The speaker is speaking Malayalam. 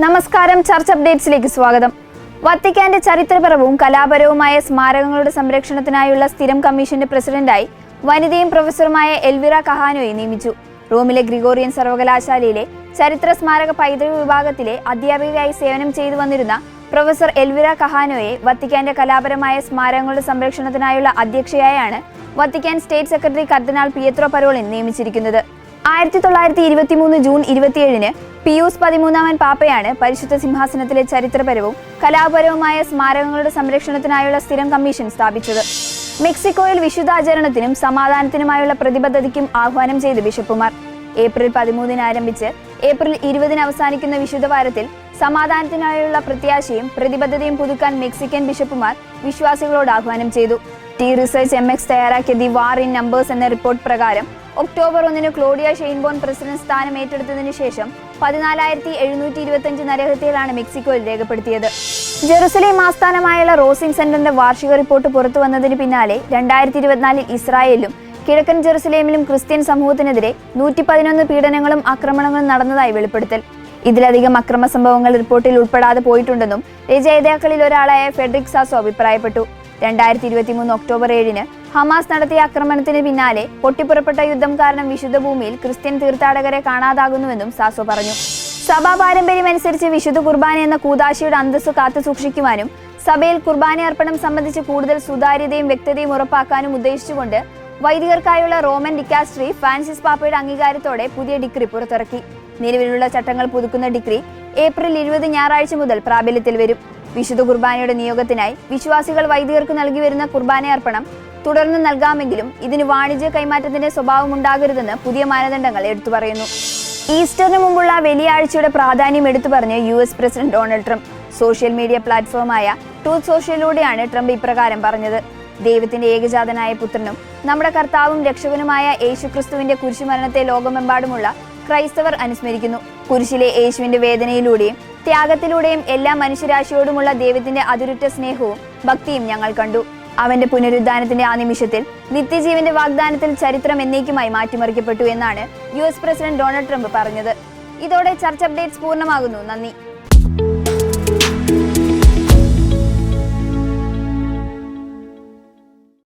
നമസ്കാരം, ചർച്ച് അപ്ഡേറ്റ്സിലേക്ക് സ്വാഗതം. വത്തിക്കാന്റെ ചരിത്രപരവും കലാപരവുമായ സ്മാരകങ്ങളുടെ സംരക്ഷണത്തിനായുള്ള സ്ഥിരം കമ്മീഷന്റെ പ്രസിഡന്റായി വനിതയും പ്രൊഫസറുമായ എൽവിറ കഹാനോയെ നിയമിച്ചു. റോമിലെ ഗ്രിഗോറിയൻ സർവകലാശാലയിലെ ചരിത്ര സ്മാരക പൈതൃക വിഭാഗത്തിലെ അധ്യാപികയായി സേവനം ചെയ്തു വന്നിരുന്ന പ്രൊഫസർ എൽവിറ കഹാനോയെ വത്തിക്കാന്റെ കലാപരമായ സ്മാരകങ്ങളുടെ സംരക്ഷണത്തിനായുള്ള അധ്യക്ഷയായാണ് വത്തിക്കാൻ സ്റ്റേറ്റ് സെക്രട്ടറി കർദിനാൾ പിയത്രോ പരോളിൻ നിയമിച്ചിരിക്കുന്നത്. 1923 ജൂൺ 27-ന് പിയൂസ് 13 പാപ്പയാണ് പരിശുദ്ധ സിംഹാസനത്തിലെ ചരിത്രപരവും കലാപരവുമായ സ്മാരകങ്ങളുടെ സംരക്ഷണത്തിനായുള്ള സ്ഥിരം കമ്മീഷൻ സ്ഥാപിച്ചത്. മെക്സിക്കോയിൽ വിശുദ്ധാചരണത്തിനും സമാധാനത്തിനുമായുള്ള പ്രതിബദ്ധതയ്ക്കും ആഹ്വാനം ചെയ്ത് ബിഷപ്പുമാർ. ഏപ്രിൽ 13-ന് ആരംഭിച്ച് ഏപ്രിൽ 20-ന് അവസാനിക്കുന്ന വിശുദ്ധവാരത്തിൽ സമാധാനത്തിനായുള്ള പ്രത്യാശയും പ്രതിബദ്ധതയും പുതുക്കാൻ മെക്സിക്കൻ ബിഷപ്പുമാർ വിശ്വാസികളോട് ആഹ്വാനം ചെയ്തു. ടി റിസർച്ച് MX തയ്യാറാക്കിയ ദി വാർ ഇൻ നമ്പേഴ്സ് എന്ന റിപ്പോർട്ട് പ്രകാരം ഒക്ടോബർ 1-ന് ക്ലോഡിയ ഷെയിൻബോൺ പ്രസിഡന്റ് സ്ഥാനം ഏറ്റെടുത്തതിനു ശേഷം 14,725 നരഹത്യകളാണ് മെക്സിക്കോയിൽ രേഖപ്പെടുത്തിയത്. ജെറുസലേം ആസ്ഥാനമായുള്ള റോസിംഗ് സെന്ററിന്റെ വാർഷിക റിപ്പോർട്ട് പുറത്തു വന്നതിന് പിന്നാലെ 2024-ൽ ഇസ്രായേലിലും കിഴക്കൻ ജെറുസലേമിലും ക്രിസ്ത്യൻ സമൂഹത്തിനെതിരെ 111 പീഡനങ്ങളും ആക്രമണങ്ങളും നടന്നതായി വെളിപ്പെടുത്തൽ. ഇതിലധികം അക്രമ സംഭവങ്ങൾ റിപ്പോർട്ടിൽ ഉൾപ്പെടാതെ പോയിട്ടുണ്ടെന്നും രചയിതാക്കളിൽ ഒരാളായ ഫെഡറിക് സാസോ അഭിപ്രായപ്പെട്ടു. 2023 ഒക്ടോബർ 7-ന് ഹമാസ് നടത്തിയ ആക്രമണത്തിന് പിന്നാലെ പൊട്ടിപ്പുറപ്പെട്ട യുദ്ധം കാരണം വിശുദ്ധ ഭൂമിയിൽ ക്രിസ്ത്യൻ തീർത്ഥാടകരെ കാണാതാകുന്നുവെന്നും സാസോ പറഞ്ഞു. സഭാ പാരമ്പര്യമനുസരിച്ച് വിശുദ്ധ കുർബാന എന്ന കൂദാശയുടെ അന്തസ്സ് കാത്തുസൂക്ഷിക്കുവാനും സഭയിൽ കുർബാന അർപ്പണം സംബന്ധിച്ച് കൂടുതൽ സുതാര്യതയും വ്യക്തതയും ഉറപ്പാക്കാനും ഉദ്ദേശിച്ചുകൊണ്ട് വൈദികർക്കായുള്ള റോമൻ ഡിക്കാസ്ട്രി ഫ്രാൻസിസ് പാപ്പയുടെ അംഗീകാരത്തോടെ പുതിയ ഡിക്രി പുറത്തിറക്കി. നിലവിലുള്ള ചട്ടങ്ങൾ പുതുക്കുന്ന ഡിക്രി ഏപ്രിൽ 20 ഞായറാഴ്ച മുതൽ പ്രാബല്യത്തിൽ വരും. വിശുദ്ധ കുർബാനയുടെ നിയോഗത്തിനായി വിശ്വാസികൾ വൈദികർക്ക് നൽകി വരുന്ന കുർബാന അർപ്പണം തുടർന്ന് നൽകാമെങ്കിലും ഇതിന് വാണിജ്യ കൈമാറ്റത്തിന്റെ സ്വഭാവം ഉണ്ടാകരുതെന്ന് പുതിയ മാനദണ്ഡങ്ങൾ എടുത്തു പറയുന്നു. ഈസ്റ്ററിന് മുമ്പുള്ള വലിയ ആഴ്ചയുടെ പ്രാധാന്യം എടുത്തു പറഞ്ഞ് US president Donald Trump social media പ്ലാറ്റ്ഫോമായ ട്രൂത്ത് സോഷ്യലിലൂടെയാണ് ട്രംപ് ഇപ്രകാരം പറഞ്ഞത്. ദൈവത്തിന്റെ ഏകജാതനായ പുത്രനും നമ്മുടെ കർത്താവും രക്ഷകനുമായ യേശുക്രിസ്തുവിന്റെ കുരിശുമരണത്തെ ലോകമെമ്പാടുമുള്ള ക്രൈസ്തവർ അനുസ്മരിക്കുന്നു. കുരിശിലെ യേശുവിന്റെ വേദനയിലൂടെയും ത്യാഗത്തിലൂടെയും എല്ലാ മനുഷ്യരാശിയോടുമുള്ള ദൈവത്തിന്റെ അതിരുറ്റ സ്നേഹവും ഭക്തിയും ഞങ്ങൾ കണ്ടു. അവന്റെ പുനരുദ്ധാനത്തിന്റെ ആ നിമിഷത്തിൽ നിത്യജീവന്റെ വാഗ്ദാനത്തിൽ ചരിത്രം എന്നേക്കുമായി മാറ്റിമറിക്കപ്പെട്ടു എന്നാണ് US പ്രസിഡന്റ് ഡൊണാൾഡ് ട്രംപ് പറഞ്ഞത്. ഇതോടെ ചർച്ച് അപ്ഡേറ്റ്സ് പൂർണ്ണമാകുന്നു. നന്ദി.